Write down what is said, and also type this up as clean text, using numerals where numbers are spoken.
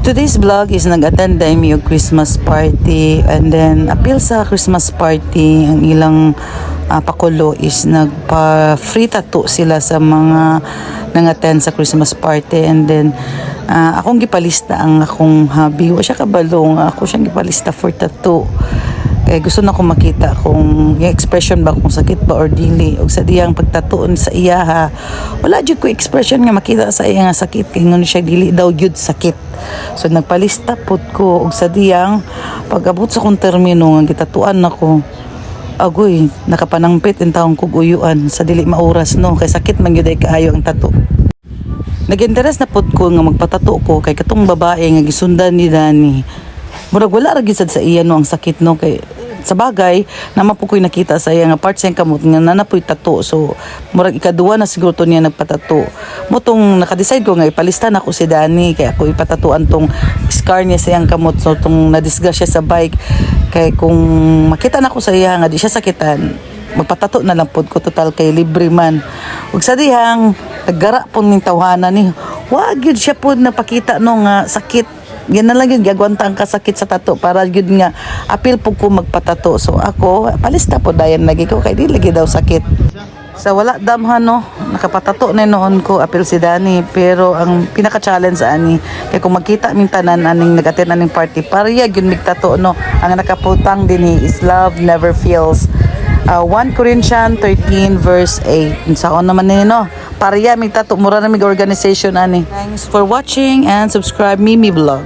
Today's vlog is nag-attend dahil yung Christmas party and then appeal sa Christmas party ang ilang pakulo is nagpa-free tattoo sila sa mga nang-attend sa Christmas party and then akong gipalista ang akong hobby. Wa siya kabalong, ako siyang gipalista for tattoo. Kaya gusto na ko makita kung yung expression ba kung sakit ba or dili o sa diyang pagtatuon sa iya ha. Wala jud ko expression nga makita sa iya nga sakit kay ngon siya dili daw jud sakit. So nagpalista pud ko og sa diyang pag-abot sa kong termino nga gitatuan nako. Agoy, nakapanangpit in taong kog uyuan sa dili mauras no kay sakit man gyud ay kaayo ang tattoo. Nag-interest na pud ko nga magpatato ko kay katong babae nga gisundan ni Dani. Murag wala ra gyud sa iya no ang sakit no kay sa bagay naman po ko'y nakita sa iya nga part sa kamot nga nanapoy tato so murag ikaduwa na siguro to niya nagpatato mo tong nakadecide ko nga ipalista na ko si Dani kaya ako ipatatuan tong scar niya sa iyang kamot so tong nadisgrasya sa bike kay kung makita na ko sa iya nga di siya sakitan magpatato na lang pod ko total kay libre man ug sa dihang naggara pong ning tawhanan ni wa gyud siya pod napakita no nga sakit. Yan na lang yun, gagwanta ang kasakit sa tato para yun nga, apil po ko magpatato. So ako, palista po dayan lagi ko, kaya di lagi daw sakit. Sa wala damhan no, nakapatato na noon ko, apil si Dani. Pero ang pinaka-challenge sa ani, kaya kung magkita min tanan, aning nag-attend aning party, pariya yun migtato no. Ang nakaputang din is love never fails. 1 Corinthians 13 verse 8. Saon naman ni no. Pariya migtato mura na mig organization ani. Thanks for watching and subscribe Mimi Vlog.